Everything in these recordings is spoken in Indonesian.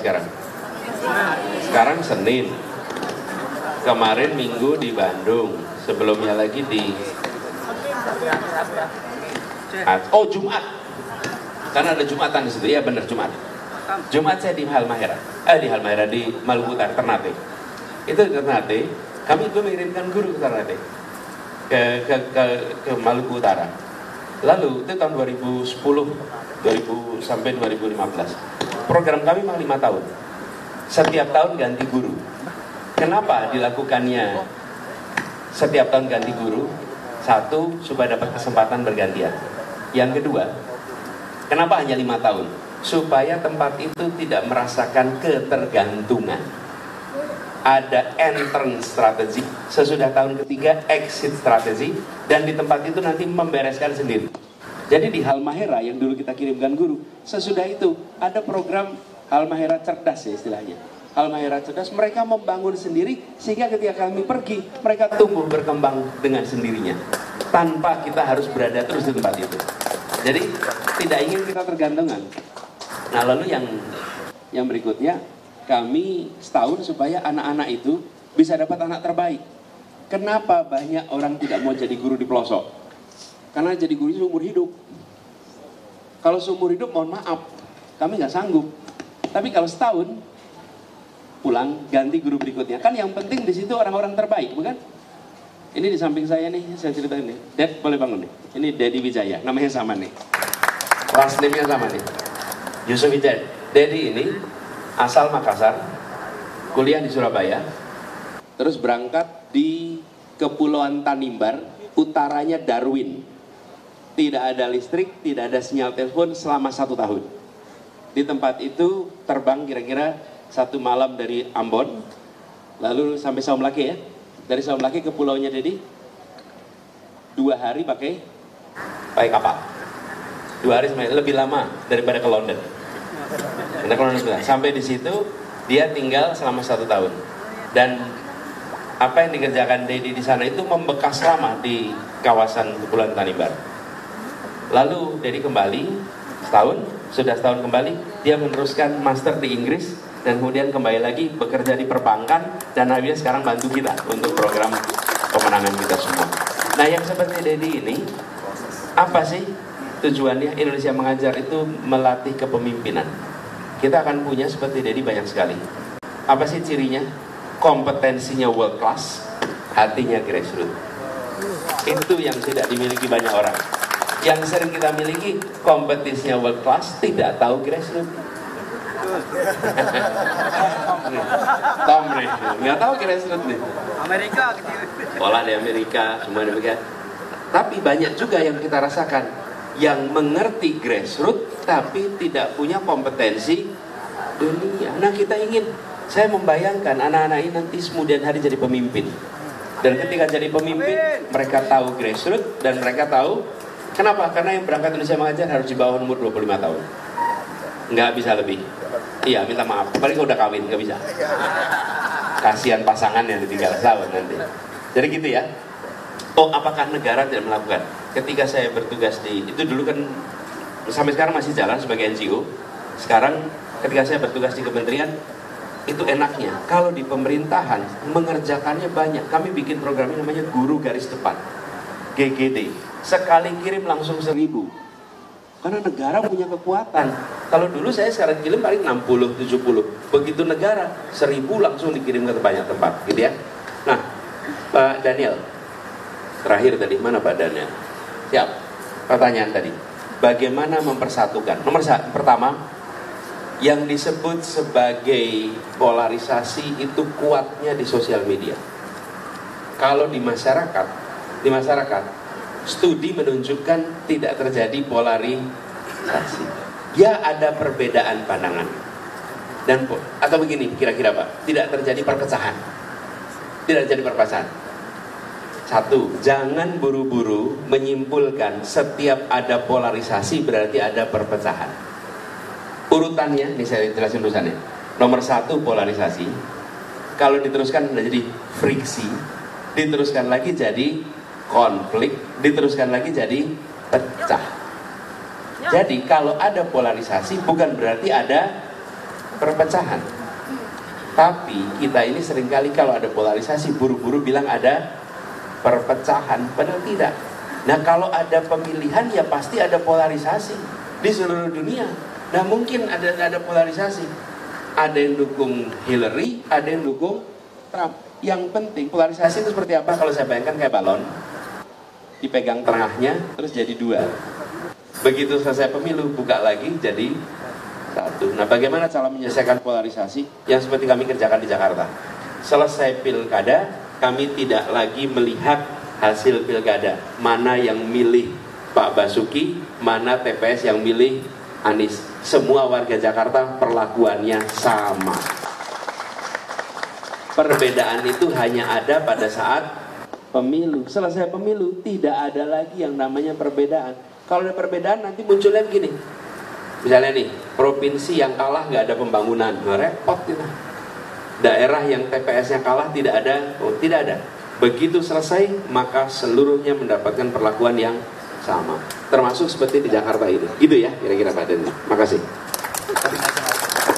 sekarang? Sekarang Senin. Kemarin Minggu di Bandung. Sebelumnya lagi di Jumat. Karena ada Jumatan di situ. Ya benar, Jumat. Jumat saya di Halmahera. Di Maluku Utara, Ternate. Itu di Ternate. Kami itu mengirimkan guru ke Ternate. Ke Maluku Utara. Lalu itu tahun 2010 sampai 2015. Program kami memang 5 tahun. Setiap tahun ganti guru. Kenapa dilakukannya setiap tahun ganti guru? Satu, supaya dapat kesempatan bergantian. Yang kedua, kenapa hanya 5 tahun? Supaya tempat itu tidak merasakan ketergantungan. Ada entrance strategi, sesudah tahun ketiga exit strategi, dan di tempat itu nanti membereskan sendiri. Jadi di Halmahera yang dulu kita kirimkan guru, sesudah itu ada program Halmahera cerdas ya istilahnya. Halmahera cerdas, mereka membangun sendiri sehingga ketika kami pergi, mereka tumbuh berkembang dengan sendirinya tanpa kita harus berada terus di tempat itu. Jadi tidak ingin kita tergantungan. Nah lalu yang berikutnya, kami setahun supaya anak-anak itu bisa dapat anak terbaik. Kenapa banyak orang tidak mau jadi guru di pelosok? Karena jadi guru seumur hidup. Kalau seumur hidup mohon maaf, kami nggak sanggup. Tapi kalau setahun pulang ganti guru berikutnya, kan yang penting di situ orang-orang terbaik, bukan? Ini di samping saya nih, saya ceritain nih. Dad boleh bangun nih. Ini Dedi Wijaya, namanya sama nih. Last name-nya sama nih. Yusuf Wijaya. Dedi ini asal Makassar, kuliah di Surabaya, terus berangkat di Kepulauan Tanimbar, utaranya Darwin. Tidak ada listrik, tidak ada sinyal telepon selama 1 tahun. Di tempat itu terbang kira-kira 1 malam dari Ambon, lalu sampai Saumlake ya. Dari Saumlake ke pulaunya Dedi 2 hari pakai kapal. 2 hari lebih lama daripada ke London. Sampai di situ dia tinggal selama 1 tahun. Dan apa yang dikerjakan Dedi di sana itu membekas lama di kawasan Kepulauan Tanimbar. Lalu Dedi kembali sudah setahun kembali, dia meneruskan master di Inggris dan kemudian kembali lagi bekerja di perbankan dan akhirnya sekarang bantu kita untuk program pemenangan kita semua. Nah yang seperti Dedi ini, apa sih tujuannya? Indonesia Mengajar itu melatih kepemimpinan. Kita akan punya seperti Dedi banyak sekali. Apa sih cirinya? Kompetensinya world class, hatinya grassroots. Itu yang tidak dimiliki banyak orang. Yang sering kita miliki kompetisinya world class, tidak tahu grassroots. Tom nih, nggak tahu grassroots nih. Amerika gitu. Sekolah di Amerika, semua di Amerika. Tapi banyak juga yang kita rasakan yang mengerti grassroots tapi tidak punya kompetensi dunia. Nah kita saya membayangkan anak-anak ini nanti kemudian hari jadi pemimpin. Dan ketika jadi pemimpin, mereka tahu grassroots dan mereka tahu kenapa? Karena yang berangkat Indonesia Mengajar harus di bawah umur 25 tahun. Nggak bisa lebih. Iya, minta maaf. Paling kalau udah kawin, nggak bisa. Kasihan pasangan yang ditinggal tahun nanti. Jadi gitu ya. Oh, apakah negara tidak melakukan? Ketika saya bertugas itu dulu kan sampai sekarang masih jalan sebagai NGO. Sekarang ketika saya bertugas di kementerian, itu enaknya. Kalau di pemerintahan, mengerjakannya banyak. Kami bikin program yang namanya Guru Garis Depan. GGD. Sekali kirim langsung 1000. Karena negara punya kekuatan. Kalau dulu saya sekarang kirim paling 60-70. Begitu negara 1000 langsung dikirim ke banyak tempat, gitu ya. Nah, Pak Daniel, terakhir tadi mana Pak Daniel? Siap. Pertanyaan tadi, bagaimana mempersatukan? Pertama, yang disebut sebagai polarisasi itu kuatnya di sosial media. Kalau di masyarakat, studi menunjukkan tidak terjadi polarisasi. Ya ada perbedaan pandangan. Atau begini kira-kira Pak, tidak terjadi perpecahan. Satu, jangan buru-buru menyimpulkan setiap ada polarisasi berarti ada perpecahan. Urutannya, ini saya jelasin urusannya. Nomor 1 polarisasi. Kalau diteruskan jadi friksi, diteruskan lagi jadi konflik, diteruskan lagi jadi pecah. Jadi kalau ada polarisasi bukan berarti ada perpecahan. Tapi kita ini seringkali kalau ada polarisasi buru-buru bilang ada perpecahan, padahal tidak. Nah kalau ada pemilihan ya pasti ada polarisasi di seluruh dunia. Nah mungkin ada polarisasi. Ada yang dukung Hillary, ada yang dukung Trump. Yang penting polarisasi itu seperti apa? Kalau saya bayangkan kayak balon, dipegang tengahnya terus jadi dua. Begitu selesai pemilu buka lagi jadi satu. Nah bagaimana cara menyelesaikan polarisasi? Yang seperti kami kerjakan di Jakarta. Selesai pilkada, kami tidak lagi melihat hasil pilkada. Mana yang milih Pak Basuki, mana TPS yang milih Anies. Semua warga Jakarta perlakuannya sama. Perbedaan itu hanya ada pada saat pemilu. Selesai pemilu tidak ada lagi yang namanya perbedaan. Kalau ada perbedaan nanti munculnya begini. Misalnya nih, provinsi yang kalah nggak ada pembangunan, repot kita. Daerah yang TPS-nya kalah tidak ada, tidak ada. Begitu selesai, maka seluruhnya mendapatkan perlakuan yang sama. Termasuk seperti di Jakarta ini. Gitu ya, kira-kira Pak Denny. Makasih.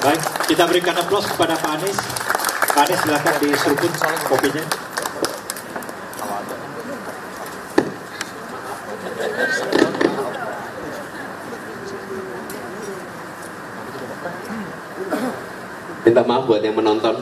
Baik, kita berikan aplaus kepada Pak Anies. Pak Anies silakan diseruput kopinya. Minta maaf buat yang menonton.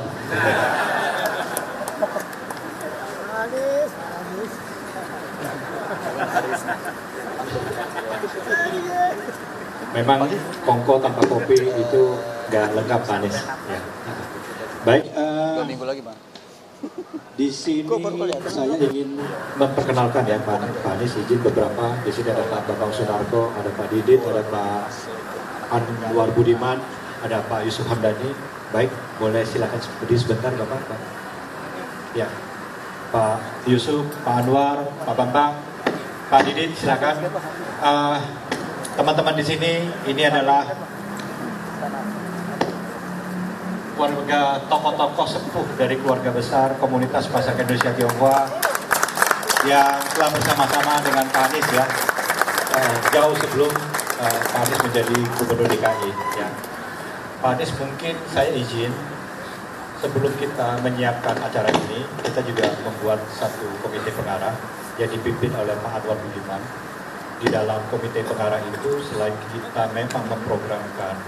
Memang kongko tanpa kopi itu nggak lengkap, Pak Anies. Ya. Baik, 2 minggu lagi, Pak. di sini saya ingin memperkenalkan ya Pak Anies, izin beberapa. Di sini ada Pak Bambang Sunarko, ada Pak Didit, ada Pak Anwar Budiman, ada Pak Yusuf Hamdani. Baik, boleh silakan berdiri sebentar Bapak. Pak. Ya, Pak Yusuf, Pak Anwar, Pak Bambang, Pak Didit, silakan. Teman-teman di sini, ini adalah keluarga tokoh-tokoh sepuh dari keluarga besar komunitas masyarakat Indonesia Tionghoa yang telah bersama-sama dengan Pak Anies ya, jauh sebelum Pak Anies menjadi Gubernur DKI ya. Pak Anies, mungkin saya izin sebelum kita menyiapkan acara ini, kita juga membuat satu komite pengarah yang dipimpin oleh Pak Anwar Budiman. Di dalam komite pengarah itu, selain kita memang memprogramkan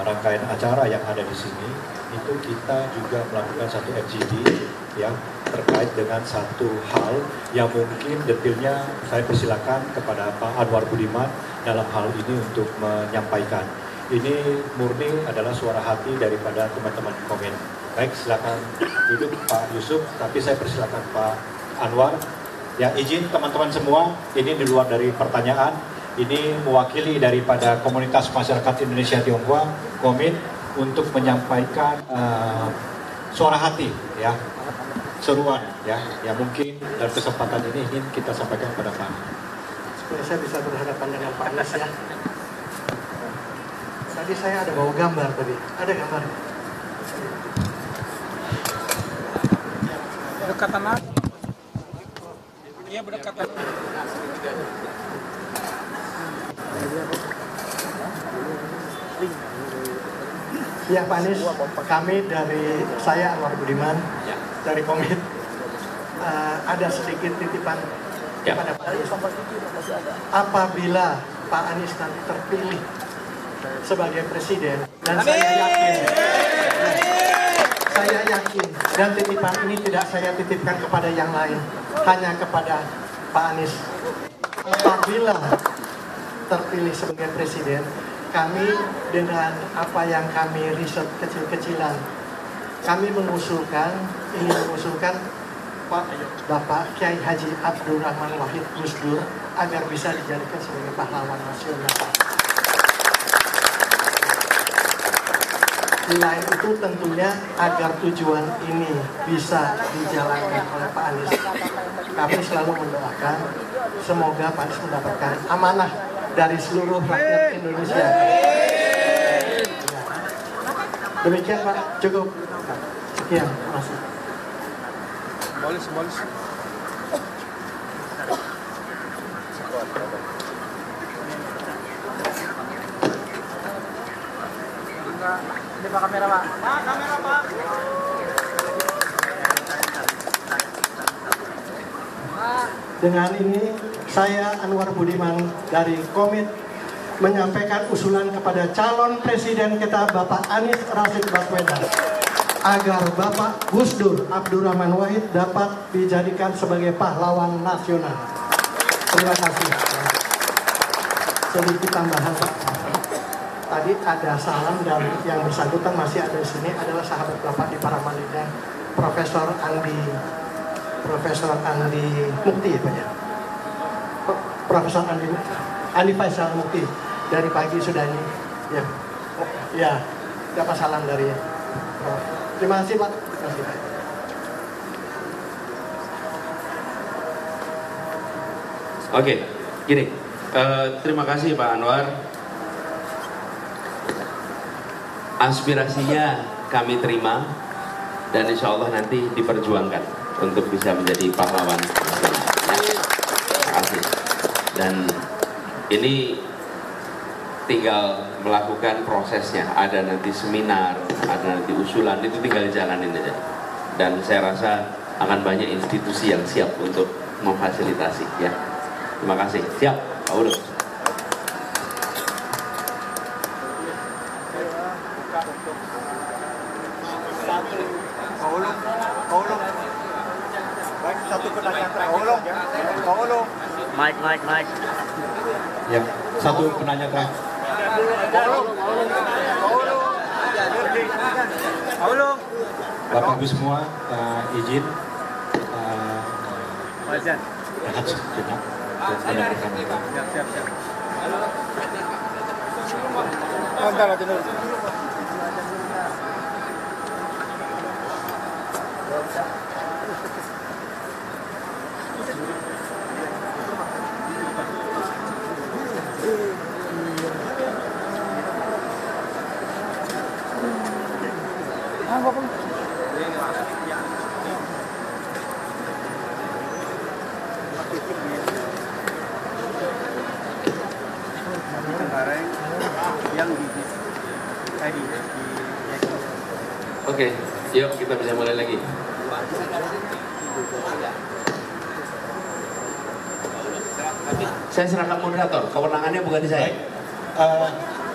rangkaian acara yang ada di sini, itu kita juga melakukan satu FGD ya, terkait dengan satu hal yang mungkin detailnya saya persilakan kepada Pak Anwar Budiman dalam hal ini untuk menyampaikan. Ini murni adalah suara hati daripada teman-teman komen. Baik, silakan duduk Pak Yusuf, tapi saya persilakan Pak Anwar. Ya, izin teman-teman semua, ini di luar dari pertanyaan, ini mewakili daripada komunitas masyarakat Indonesia Tionghoa, komit untuk menyampaikan suara hati, ya, seruan, ya, yang mungkin dalam kesempatan ini ingin kita sampaikan kepada Pak. Supaya saya bisa berhadapan dengan Pak Anies ya. Tadi saya ada bawa gambar tadi, ada gambar. Berdekatan aja. Iya, berdekatan. Ya Pak Anies, kami dari saya Anwar Budiman dari Komit ada sedikit titipan kepada Pak Anies. Apabila Pak Anies nanti terpilih sebagai presiden, dan saya yakin dan titipan ini tidak saya titipkan kepada yang lain, hanya kepada Pak Anies. Apabila terpilih sebagai presiden, kami dengan apa yang kami riset kecil-kecilan, kami mengusulkan Pak Bapak Kiai Haji Abdul Rahman Wahid Gus Dur agar bisa dijadikan sebagai pahlawan nasional. Selain itu tentunya agar tujuan ini bisa dijalankan oleh Pak Anies, kami selalu mendoakan semoga Pak Anies mendapatkan amanah dari seluruh rakyat Indonesia. Demikian Pak, cukup. Sekian, terima kasih. Boleh. Ini Pak kamera Pak. Pak kamera Pak. Dengan ini saya Anwar Budiman dari Komit menyampaikan usulan kepada calon presiden kita Bapak Anies Rashid Baswedan agar Bapak Gus Dur Abdurrahman Wahid dapat dijadikan sebagai pahlawan nasional. Terima kasih. Sedikit tambahan Pak. Tadi ada salam dan yang bersangkutan masih ada di sini adalah sahabat Bapak di Paramadina, Profesor Andi Mukti Pak ya. Profesor Andi Faisal Mukti dari pagi sudah ini. Ya. Ya, dapat salam dari Prof. Terima kasih Pak. Terima kasih Pak. Oke, gini. Terima kasih Pak Anwar. Aspirasinya kami terima dan insya Allah nanti diperjuangkan untuk bisa menjadi pahlawan nasional. Terima kasih. Dan ini tinggal melakukan prosesnya. Ada nanti seminar, ada nanti usulan, itu tinggal jalanin aja. Dan saya rasa akan banyak institusi yang siap untuk memfasilitasi ya. Terima kasih. Siap, Pak Udo. Satu penanya Mike. Ya, satu penanya terakhir. Bapak Ibu semua, izin rehat sejenak. Siap. Oke, yuk kita bisa mulai lagi. Saya serahkan moderator, kewenangannya bukan di saya.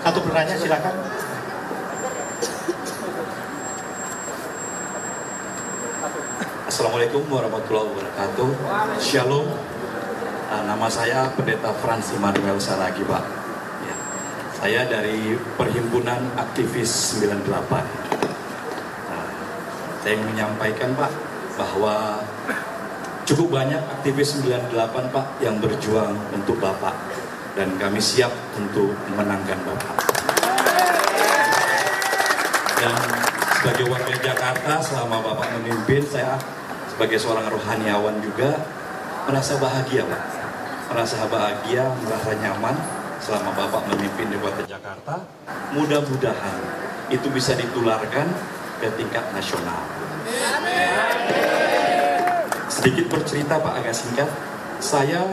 Satu penanya silakan. Assalamualaikum warahmatullahi wabarakatuh. Shalom. Nama saya Pendeta Frans Immanuel Saragi, Pak. Ya. Saya dari Perhimpunan Aktivis 98. Saya ingin menyampaikan Pak bahwa cukup banyak aktivis 98 Pak yang berjuang untuk Bapak dan kami siap untuk memenangkan Bapak. Dan sebagai warga Jakarta selama Bapak memimpin, saya sebagai seorang rohaniawan juga merasa bahagia Pak. Merasa bahagia, merasa nyaman selama Bapak memimpin di kota Jakarta. Mudah-mudahan itu bisa ditularkan ke tingkat nasional. Sedikit bercerita Pak, agak singkat. Saya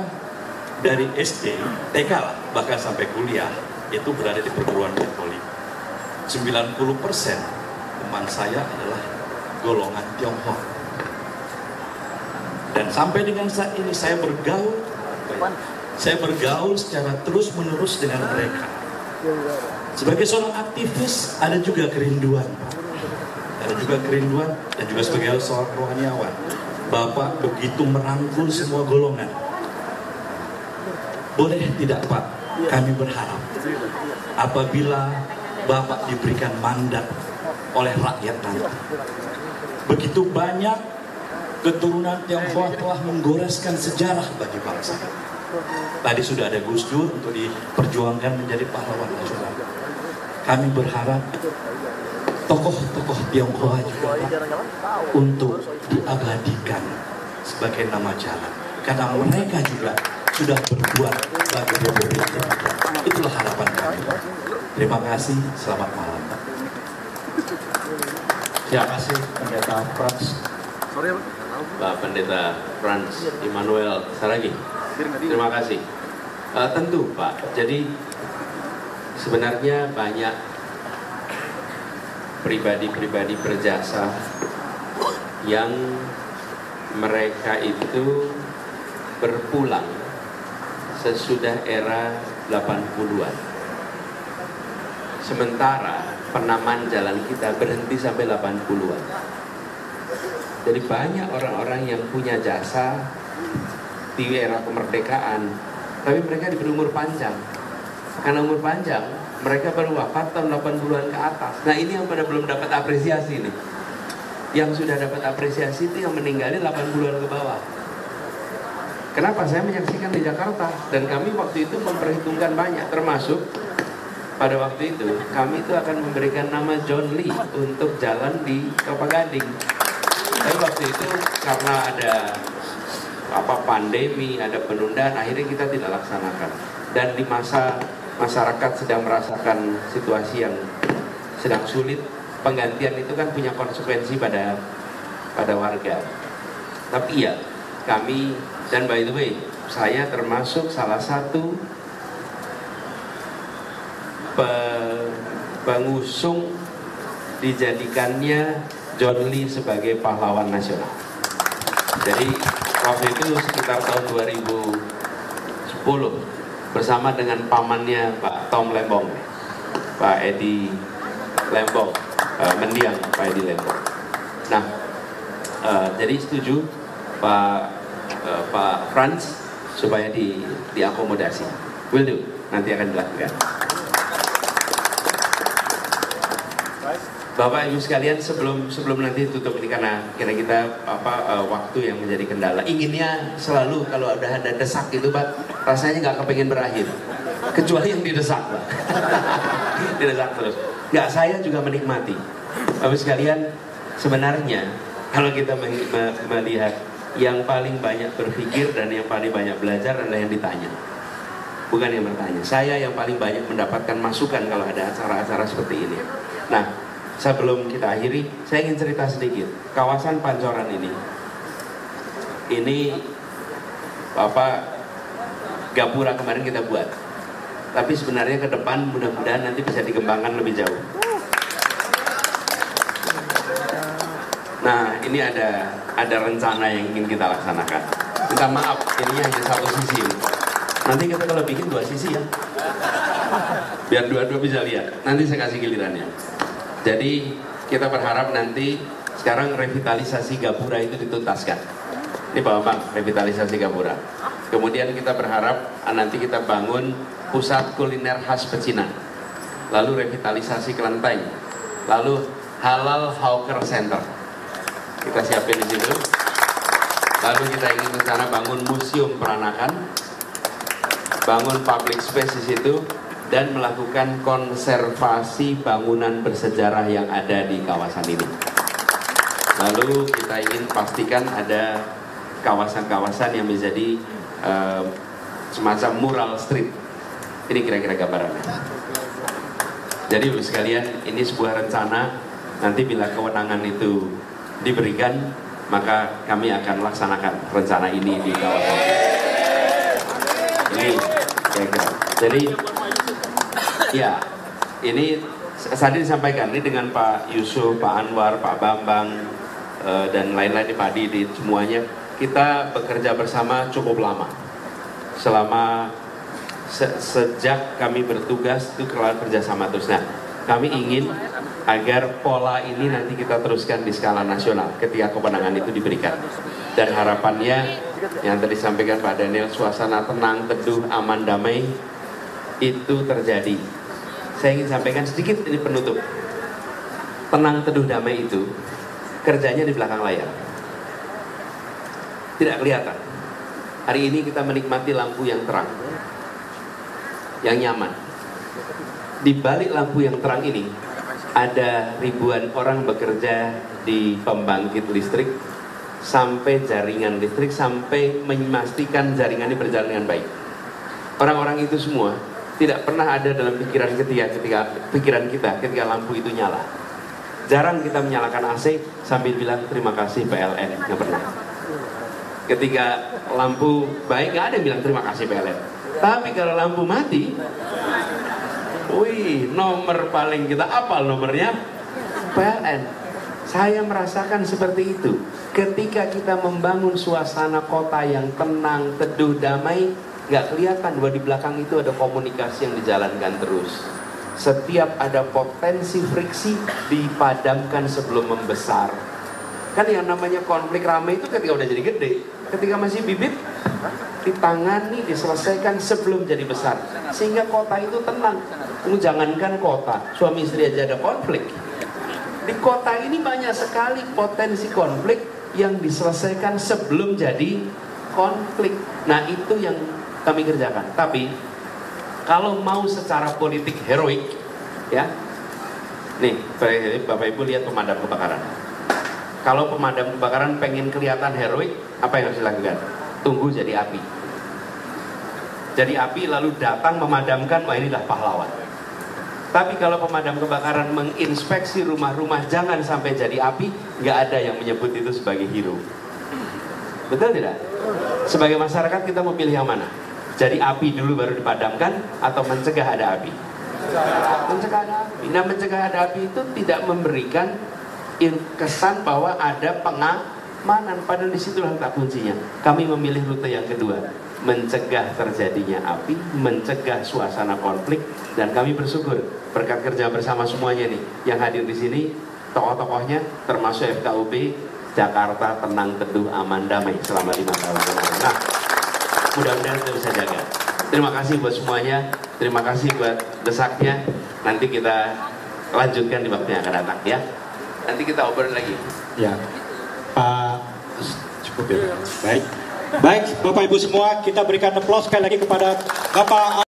dari SD, TK lah, bahkan sampai kuliah itu berada di perguruan Katolik. 90% teman saya adalah golongan Tionghoa. Dan sampai dengan saat ini saya bergaul secara terus-menerus dengan mereka. Sebagai seorang aktivis ada juga kerinduan Pak. Ada juga kerinduan dan juga sebagai seorang rohaniawan, Bapak begitu merangkul semua golongan. Boleh tidak Pak, kami berharap apabila Bapak diberikan mandat oleh rakyat nanti, begitu banyak keturunan Tionghoa telah menggoreskan sejarah bagi bangsa. Tadi sudah ada Gus Dur untuk diperjuangkan menjadi pahlawan nasional. Kami berharap tokoh-tokoh Tionghoa juga untuk diabadikan sebagai nama jalan, karena mereka juga sudah berbuat bagi Republik Indonesia. Itulah harapan kami. Terima kasih, selamat malam. Terima kasih Pendeta Frans. Pak Pendeta Frans Immanuel Saragi. Terima kasih. Tentu Pak, jadi sebenarnya banyak pribadi-pribadi berjasa yang mereka itu berpulang sesudah era 80-an. Sementara penamaan jalan kita berhenti sampai 80-an. Jadi banyak orang-orang yang punya jasa di era kemerdekaan, tapi mereka diberi umur panjang. Karena umur panjang, mereka baru wafat tahun 80-an ke atas. Nah ini yang pada belum dapat apresiasi nih. Yang sudah dapat apresiasi itu yang meninggalnya 80-an ke bawah. Kenapa? Saya menyaksikan di Jakarta dan kami waktu itu memperhitungkan banyak, termasuk pada waktu itu kami itu akan memberikan nama John Lee untuk jalan di Kelapa Gading. Tapi waktu itu karena ada pandemi, ada penundaan, akhirnya kita tidak laksanakan. Dan di masa masyarakat sedang merasakan situasi yang sedang sulit, penggantian itu kan punya konsekuensi pada warga. Tapi ya, kami, dan by the way, saya termasuk salah satu pengusung dijadikannya John Lee sebagai pahlawan nasional. Jadi waktu itu sekitar tahun 2010 bersama dengan pamannya Pak Tom Lembong, Pak Edi Lembong, mendiang Pak Edi Lembong. Nah, jadi setuju Pak Franz supaya diakomodasi. Will do, nanti akan dilakukan. Bapak Ibu sekalian, sebelum nanti tutup ini karena kita waktu yang menjadi kendala. Inginnya selalu kalau udah ada desak itu Pak, rasanya nggak kepengen berakhir. Kecuali yang didesak Pak. Didesak terus. Nggak, saya juga menikmati. Bapak sekalian, sebenarnya kalau kita melihat yang paling banyak berpikir dan yang paling banyak belajar adalah yang ditanya. Bukan yang bertanya. Saya yang paling banyak mendapatkan masukan kalau ada acara-acara seperti ini. Nah, sebelum kita akhiri, saya ingin cerita sedikit. Kawasan Pancoran ini gapura kemarin kita buat. Tapi sebenarnya ke depan mudah-mudahan nanti bisa dikembangkan lebih jauh. Nah, ini ada rencana yang ingin kita laksanakan. Minta maaf, ini hanya satu sisi. Nanti kita kalau bikin 2 sisi ya. Biar dua-dua bisa lihat. Nanti saya kasih gilirannya. Jadi kita berharap nanti sekarang revitalisasi gapura itu dituntaskan. Ini Pak Bambang, revitalisasi gapura. Kemudian kita berharap nanti kita bangun pusat kuliner khas pecinan. Lalu revitalisasi kelenteng. Lalu halal hawker center. Kita siapin di situ. Lalu kita ingin rencana bangun museum peranakan, bangun public space di situ, dan melakukan konservasi bangunan bersejarah yang ada di kawasan ini. Lalu kita ingin pastikan ada kawasan-kawasan yang menjadi semacam mural street. Ini kira-kira gambarannya. Jadi Ibu sekalian, ini sebuah rencana. Nanti bila kewenangan itu diberikan, maka kami akan laksanakan rencana ini di kawasan ini. Jadi ya, ini tadi disampaikan ini dengan Pak Yusuf, Pak Anwar, Pak Bambang, dan lain-lain, Pak Didi, semuanya kita bekerja bersama cukup lama. Selama sejak kami bertugas itu kerjasama terus. Nah, kami ingin agar pola ini nanti kita teruskan di skala nasional ketika kewenangan itu diberikan. Dan harapannya yang tadi disampaikan Pak Daniel, suasana tenang, teduh, aman, damai itu terjadi. Saya ingin sampaikan sedikit ini penutup. Tenang, teduh, damai itu kerjanya di belakang layar. Tidak kelihatan. Hari ini kita menikmati lampu yang terang, yang nyaman. Di balik lampu yang terang ini ada ribuan orang bekerja di pembangkit listrik sampai jaringan listrik, sampai memastikan jaringannya berjalan dengan baik. Orang-orang itu semua tidak pernah ada dalam pikiran kita ketika lampu itu nyala. Jarang kita menyalakan AC sambil bilang terima kasih PLN, nggak pernah. Ketika lampu baik nggak ada yang bilang terima kasih PLN. Tapi kalau lampu mati, wih, nomor paling kita apal nomornya PLN. Saya merasakan seperti itu. Ketika kita membangun suasana kota yang tenang, teduh, damai, nggak kelihatan bahwa di belakang itu ada komunikasi yang dijalankan terus. Setiap ada potensi friksi dipadamkan sebelum membesar. Kan yang namanya konflik ramai itu ketika udah jadi gede. Ketika masih bibit, ditangani, diselesaikan sebelum jadi besar. Sehingga kota itu tenang. Jangankan kota, suami istri aja ada konflik. Di kota ini banyak sekali potensi konflik yang diselesaikan sebelum jadi konflik. Nah, itu yang kami kerjakan. Tapi kalau mau secara politik heroik, ya, nih Bapak Ibu lihat pemadam kebakaran. Kalau pemadam kebakaran pengen kelihatan heroik, apa yang harus dilakukan? Tunggu jadi api. Jadi api lalu datang memadamkan, wah inilah pahlawan. Tapi kalau pemadam kebakaran menginspeksi rumah-rumah jangan sampai jadi api, nggak ada yang menyebut itu sebagai hero. Betul tidak? Sebagai masyarakat kita mau pilih yang mana? Jadi api dulu baru dipadamkan atau mencegah ada api? Mencegah ada api. Nah, mencegah ada api itu tidak memberikan kesan bahwa ada pengamanan. Padahal disitulah letak kuncinya. Kami memilih rute yang kedua, mencegah terjadinya api, mencegah suasana konflik, dan kami bersyukur berkat kerja bersama semuanya nih yang hadir di sini, tokoh-tokohnya termasuk FKUB Jakarta tenang, teduh, aman, damai selama 5 tahun. Nah, mudah-mudahan kita bisa jaga. Terima kasih buat semuanya, terima kasih buat desaknya. Nanti kita lanjutkan di waktu yang akan datang ya. Nanti kita obrol lagi. Ya, Pak, cukup ya. Baik. Baik, Bapak Ibu semua, kita berikan aplaus sekali lagi kepada Bapak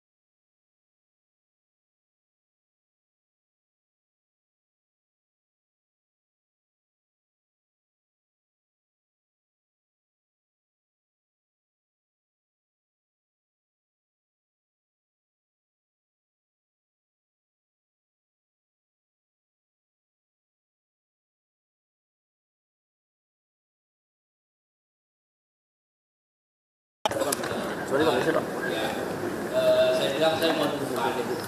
saya bilang saya mau tunggu Pak Anies.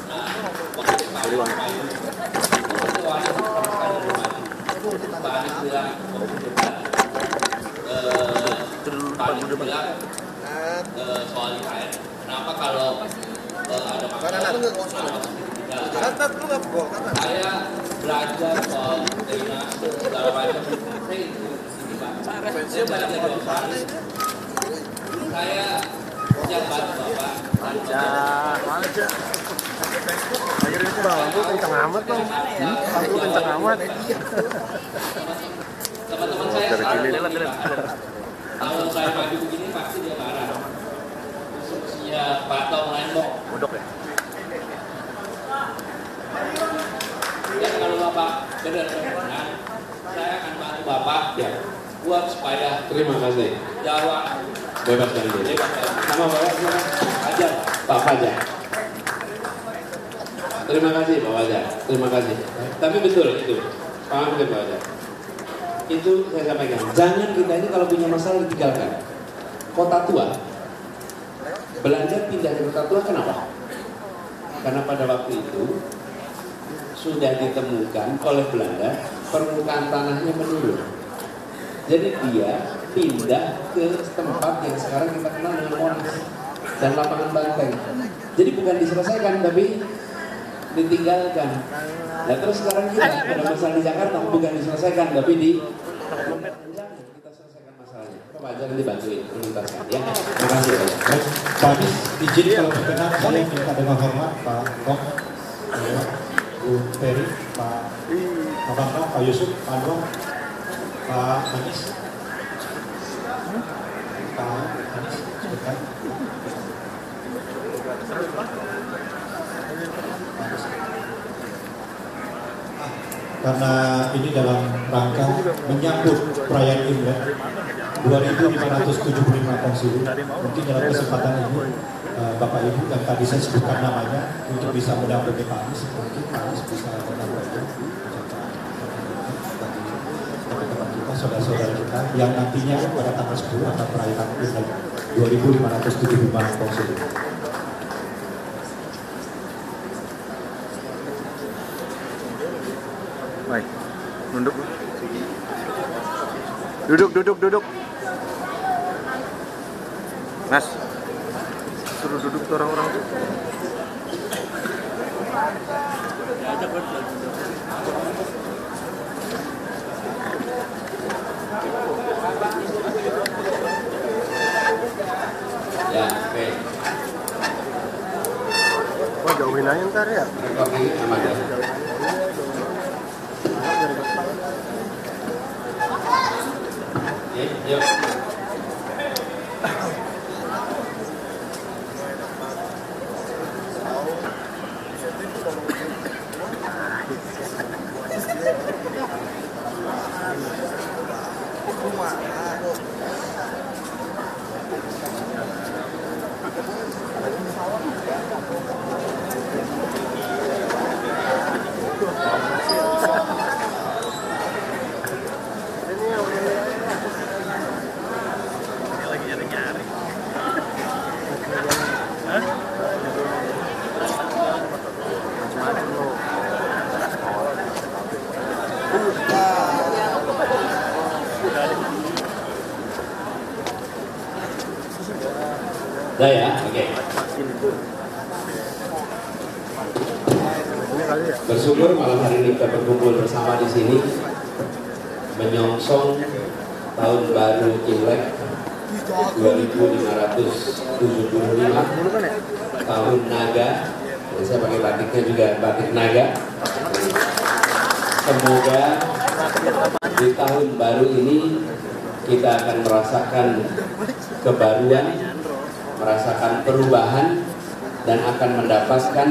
Nah, waktu Pak Anies bilang soal IKN. Kenapa kalau ada masalah? Saya belajar soal drainase segala macam. Saya belajar dari Pak Anies. Saya siap bantu Bapak. Aja. Akhirnya itu bangku kencang amat dong. Bangku kencang amat. Teman-teman saya kalau saya maju begini pasti dia marah. Instruksinya Pak Tom Lembong. Bodok ya. Dan kalau Bapak benar-benar, saya akan bantu Bapak Ya. buat supaya Terima kasih. Jawa Bebas dari ini. Nama Bapak siapa? Fajar. Pak Fajar. Terima kasih Pak Fajar. Terima kasih. Tapi betul itu. Paham betul Pak Fajar. Itu saya sampaikan. Jangan kita ini kalau punya masalah ditinggalkan. Kota tua. Belanda pindah ke kota tua kenapa? Karena pada waktu itu sudah ditemukan oleh Belanda permukaan tanahnya menurun. Jadi dia pindah ke tempat yang sekarang kita kenal dengan Monas dan lapangan banteng. Jadi bukan diselesaikan tapi ditinggalkan. Nah terus sekarang kita ada masalah di Jakarta bukan diselesaikan tapi kita selesaikan masalahnya. Pak Fajar nanti bantuin menuntaskan ya. Terima kasih. Pak Anies, izin kalau berkenan saya minta dengan hormat Pak Kok, Bu Ferry, Pak Bambang, Pak Yusuf, Pak Anwar, Pak Anies, sebentar. Karena ini dalam rangka menyambut perayaan Imlek 2575 Kongsilu, mungkin dalam kesempatan ini Bapak Ibu yang tadi saya sebutkan namanya untuk bisa mendampingi Pak Anies, mungkin Pak Anies bisa menyampaikan teman-teman kita, saudara-saudara kita yang nantinya pada tanggal 10 akan perayaan Imlek 2575 Kongsilu. Nunduk. Duduk. Mas, suruh duduk tuh orang-orang tuh. Ya, oke. Wah, jauhin aja ntar ya. Recording aman ya. Yuk. Udah ya, oke. Bersyukur malam hari ini kita berkumpul bersama di sini menyongsong tahun baru Imlek 2575, tahun naga. Jadi saya pakai batiknya juga batik naga. Semoga di tahun baru ini kita akan merasakan kebaruan, merasakan perubahan, dan akan mendapatkan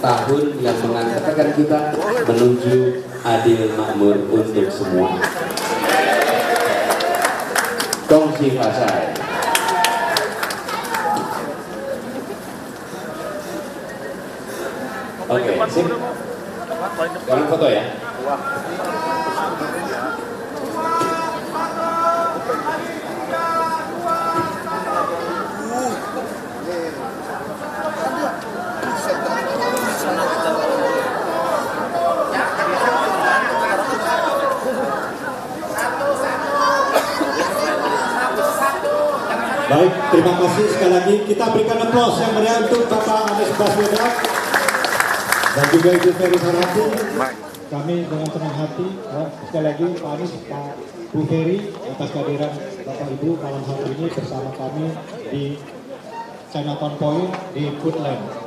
tahun yang mengantarkan kita menuju adil makmur untuk semua. Kongsi Fasai. Oke, sip. Sekarang foto ya. Baik, terima kasih sekali lagi. Kita berikan aplaus yang meriah untuk Bapak Anies Baswedan dan juga Ibu Ferry Sarati. Kami dengan senang hati, sekali lagi Pak Anies, Pak Bu Ferry, atas kehadiran Bapak Ibu malam hari ini bersama kami di Chinatown Point di Foodland.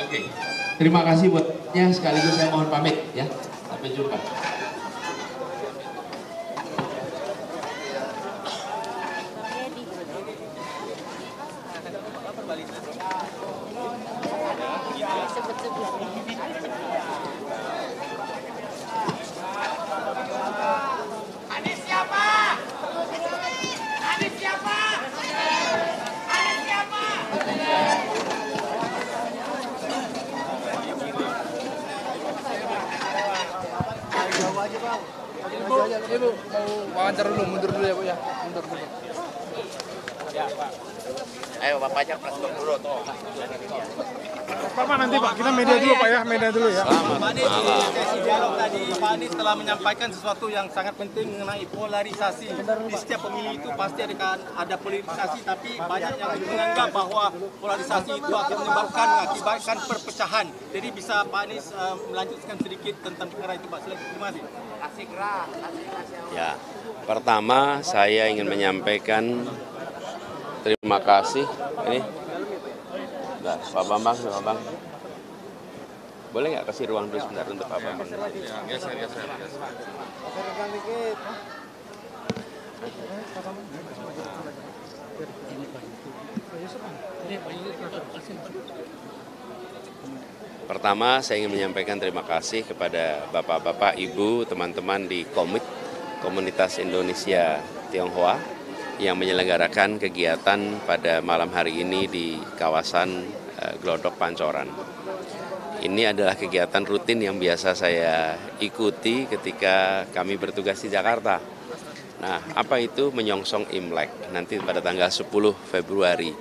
Oke, terima kasih buatnya, sekaligus saya mohon pamit ya. Sampai jumpa. Anies siapa? Anies siapa? Anies siapa? Ibu mau wawancara dulu, mundur dulu ya Bu ya. Mundur dulu. Ya Pak. Ayo Bapak ajak preskon dulu tuh. Pak nanti Pak, kita media dulu Pak ya, media dulu ya. Pak Anies, di sesi dialog tadi, Pak Anies telah menyampaikan sesuatu yang sangat penting mengenai polarisasi. Di setiap pemilu itu pasti ada polarisasi, tapi banyak yang menganggap bahwa polarisasi itu akan mengakibatkan perpecahan. Jadi bisa Pak Anies melanjutkan sedikit tentang perkara itu Pak. Terima kasih. Ya, pertama saya ingin menyampaikan terima kasih. Ini, nah, Pak Bambang, boleh nggak kasih ruang dulu sebentar untuk Pak Bambang? Pertama, saya ingin menyampaikan terima kasih kepada Bapak-Bapak, Ibu, teman-teman di Komunitas Indonesia Tionghoa yang menyelenggarakan kegiatan pada malam hari ini di kawasan Glodok Pancoran. Ini adalah kegiatan rutin yang biasa saya ikuti ketika kami bertugas di Jakarta. Nah, apa itu menyongsong Imlek? Nanti pada tanggal 10 Februari.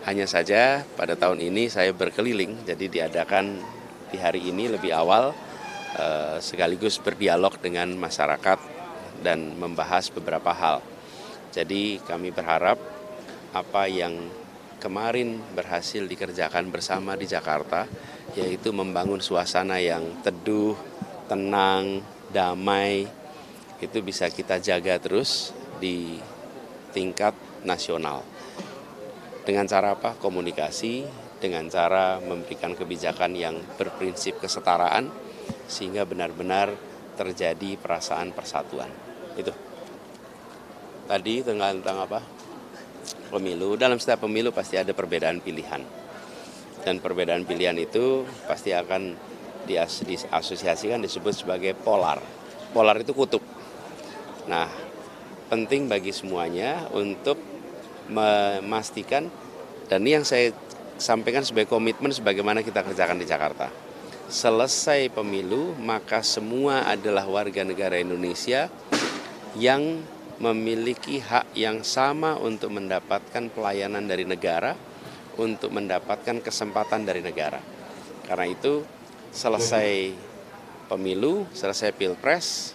Hanya saja pada tahun ini saya berkeliling, jadi diadakan di hari ini lebih awal, sekaligus berdialog dengan masyarakat dan membahas beberapa hal. Jadi kami berharap apa yang kemarin berhasil dikerjakan bersama di Jakarta, yaitu membangun suasana yang teduh, tenang, damai, itu bisa kita jaga terus di tingkat nasional. Dengan cara apa? Komunikasi, dengan cara memberikan kebijakan yang berprinsip kesetaraan, sehingga benar-benar terjadi perasaan persatuan. Itu. Tadi tentang apa? Pemilu. Dalam setiap pemilu pasti ada perbedaan pilihan. Dan perbedaan pilihan itu pasti akan diasosiasikan, disebut sebagai polar. Polar itu kutub. Nah, penting bagi semuanya untuk memastikan, dan ini yang saya sampaikan sebagai komitmen sebagaimana kita kerjakan di Jakarta. Selesai pemilu, maka semua adalah warga negara Indonesia yang memiliki hak yang sama untuk mendapatkan pelayanan dari negara, untuk mendapatkan kesempatan dari negara. Karena itu, selesai pemilu, selesai pilpres,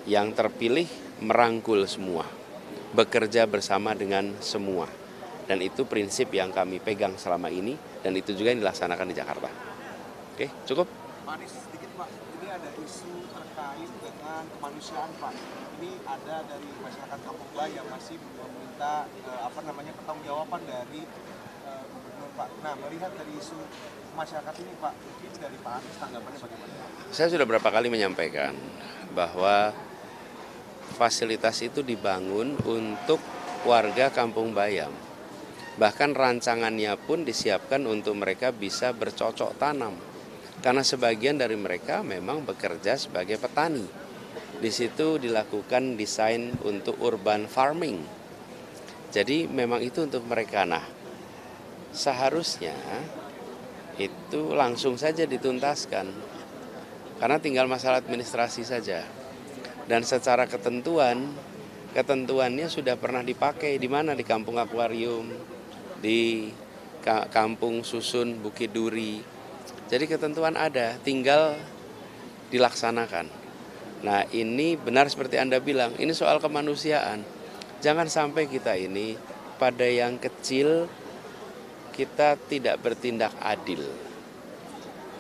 yang terpilih merangkul semua, bekerja bersama dengan semua. Dan itu prinsip yang kami pegang selama ini, dan itu juga yang dilaksanakan di Jakarta. Oke, cukup? Pak Anies, sedikit Pak, ini ada isu terkait dengan kemanusiaan Pak. Ini ada dari masyarakat Kampung Bay yang masih meminta pertanggungjawaban dari gubernur Pak. Nah, melihat dari isu masyarakat ini Pak, mungkin dari Pak Anies tanggapannya bagaimana? Saya sudah berapa kali menyampaikan bahwa fasilitas itu dibangun untuk warga Kampung Bayam. Bahkan rancangannya pun disiapkan untuk mereka bisa bercocok tanam. Karena sebagian dari mereka memang bekerja sebagai petani. Di situ dilakukan desain untuk urban farming. Jadi memang itu untuk mereka. Nah, seharusnya itu langsung saja dituntaskan. Karena tinggal masalah administrasi saja. Dan secara ketentuannya sudah pernah dipakai di mana? Di Kampung Akuarium, di Kampung Susun, Bukit Duri. Jadi ketentuan ada, tinggal dilaksanakan. Nah, ini benar seperti Anda bilang, ini soal kemanusiaan. Jangan sampai kita ini pada yang kecil kita tidak bertindak adil.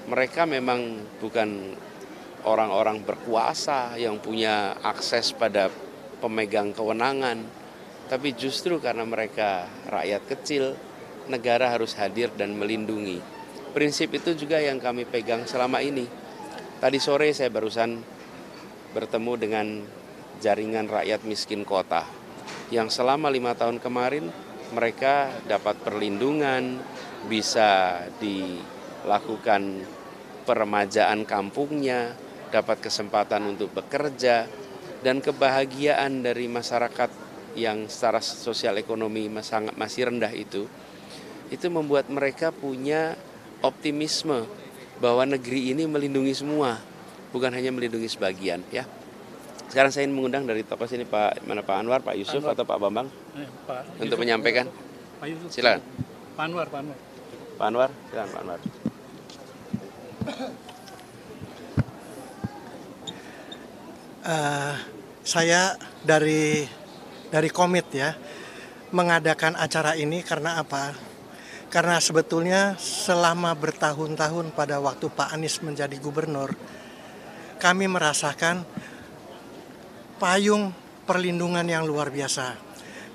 Mereka memang bukan orang-orang berkuasa yang punya akses pada pemegang kewenangan, tapi justru karena mereka rakyat kecil, negara harus hadir dan melindungi. Prinsip itu juga yang kami pegang selama ini. Tadi sore saya barusan bertemu dengan jaringan rakyat miskin kota, yang selama 5 tahun kemarin mereka dapat perlindungan, bisa dilakukan peremajaan kampungnya, dapat kesempatan untuk bekerja, dan kebahagiaan dari masyarakat yang secara sosial ekonomi masih rendah itu membuat mereka punya optimisme bahwa negeri ini melindungi semua, bukan hanya melindungi sebagian. Ya. Sekarang saya ingin mengundang dari tokoh sini Pak Anwar, Pak Yusuf, Anwar, atau Pak Bambang Pak untuk Yusuf, menyampaikan. Pak Yusuf. Silakan. Pak Anwar. Silakan Pak Anwar. Saya dari komit ya mengadakan acara ini karena apa? Karena sebetulnya selama bertahun-tahun pada waktu Pak Anies menjadi gubernur, kami merasakan payung perlindungan yang luar biasa.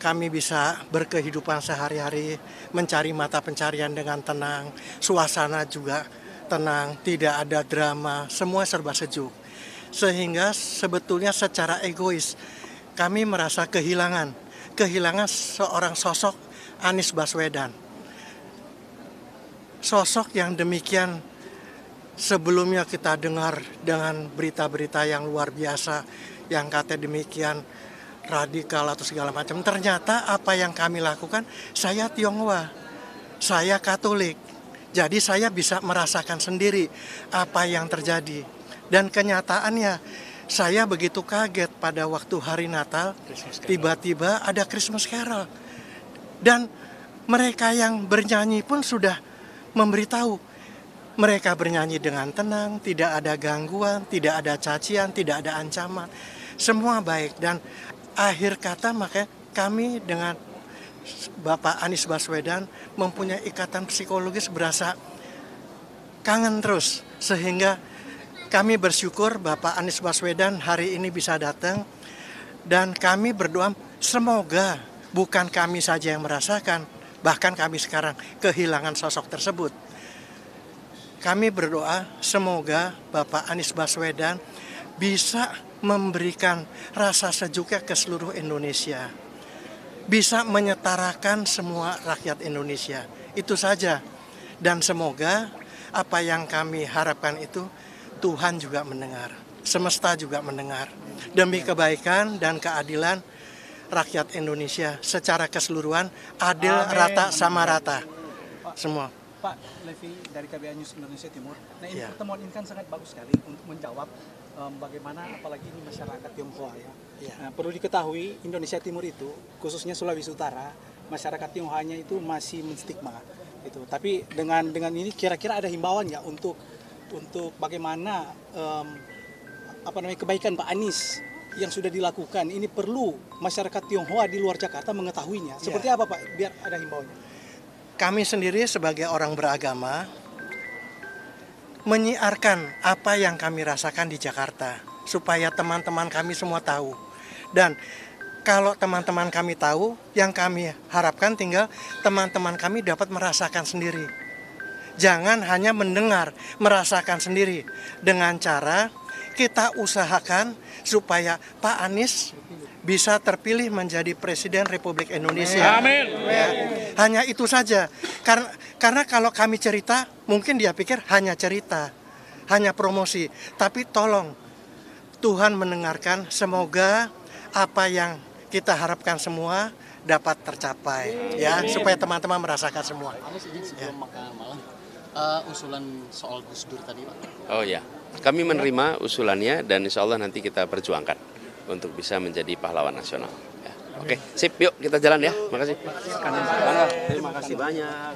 Kami bisa berkehidupan sehari-hari, mencari mata pencarian dengan tenang, suasana juga tenang, tidak ada drama, semua serba sejuk. Sehingga sebetulnya secara egois kami merasa kehilangan seorang sosok Anies Baswedan. Sosok yang demikian sebelumnya kita dengar dengan berita-berita yang luar biasa yang kata demikian radikal atau segala macam. Ternyata apa yang kami lakukan, saya Tionghoa, saya Katolik. Jadi saya bisa merasakan sendiri apa yang terjadi. Dan kenyataannya Saya begitu kaget pada waktu hari Natal, tiba-tiba ada Christmas Carol. Dan mereka yang bernyanyi pun sudah memberitahu. Mereka bernyanyi dengan tenang, tidak ada gangguan, tidak ada cacian, tidak ada ancaman. Semua baik. Dan akhir kata makanya kami dengan Bapak Anies Baswedan mempunyai ikatan psikologis berasa kangen terus. Sehingga kami bersyukur Bapak Anies Baswedan hari ini bisa datang. Dan kami berdoa semoga bukan kami saja yang merasakan, bahkan kami sekarang kehilangan sosok tersebut. Kami berdoa semoga Bapak Anies Baswedan bisa memberikan rasa sejuknya ke seluruh Indonesia. Bisa menyetarakan semua rakyat Indonesia. Itu saja. Dan semoga apa yang kami harapkan itu Tuhan juga mendengar. Semesta juga mendengar. Demi kebaikan dan keadilan rakyat Indonesia secara keseluruhan adil, rata, sama rata. Semua. Pak Levi dari KBA News Indonesia Timur. Nah ini pertemuan ini kan sangat bagus sekali untuk menjawab bagaimana apalagi ini masyarakat Tionghoa ya. Nah, perlu diketahui Indonesia Timur itu khususnya Sulawesi Utara masyarakat Tionghoanya itu masih menstigma itu. Tapi dengan ini kira-kira ada himbauan nggak untuk bagaimana kebaikan Pak Anies yang sudah dilakukan ini perlu masyarakat Tionghoa di luar Jakarta mengetahuinya. Seperti apa Pak biar ada himbauannya? Kami sendiri sebagai orang beragama menyiarkan apa yang kami rasakan di Jakarta supaya teman-teman kami semua tahu. Dan kalau teman-teman kami tahu, yang kami harapkan tinggal teman-teman kami dapat merasakan sendiri. Jangan hanya mendengar, merasakan sendiri. Dengan cara kita usahakan supaya Pak Anies bisa terpilih menjadi Presiden Republik Indonesia. Amin. Ya, hanya itu saja. Karena kalau kami cerita, mungkin dia pikir hanya cerita, hanya promosi. Tapi tolong, Tuhan mendengarkan. Semoga apa yang kita harapkan semua dapat tercapai, ya, supaya teman-teman merasakan semua. Anies izin sebelum makan malam, usulan soal Gus Dur tadi, Pak. Oh ya, kami menerima usulannya dan insya Allah nanti kita perjuangkan untuk bisa menjadi pahlawan nasional. Ya. Oke, sip, yuk kita jalan ya. Makasih. Terima kasih banyak.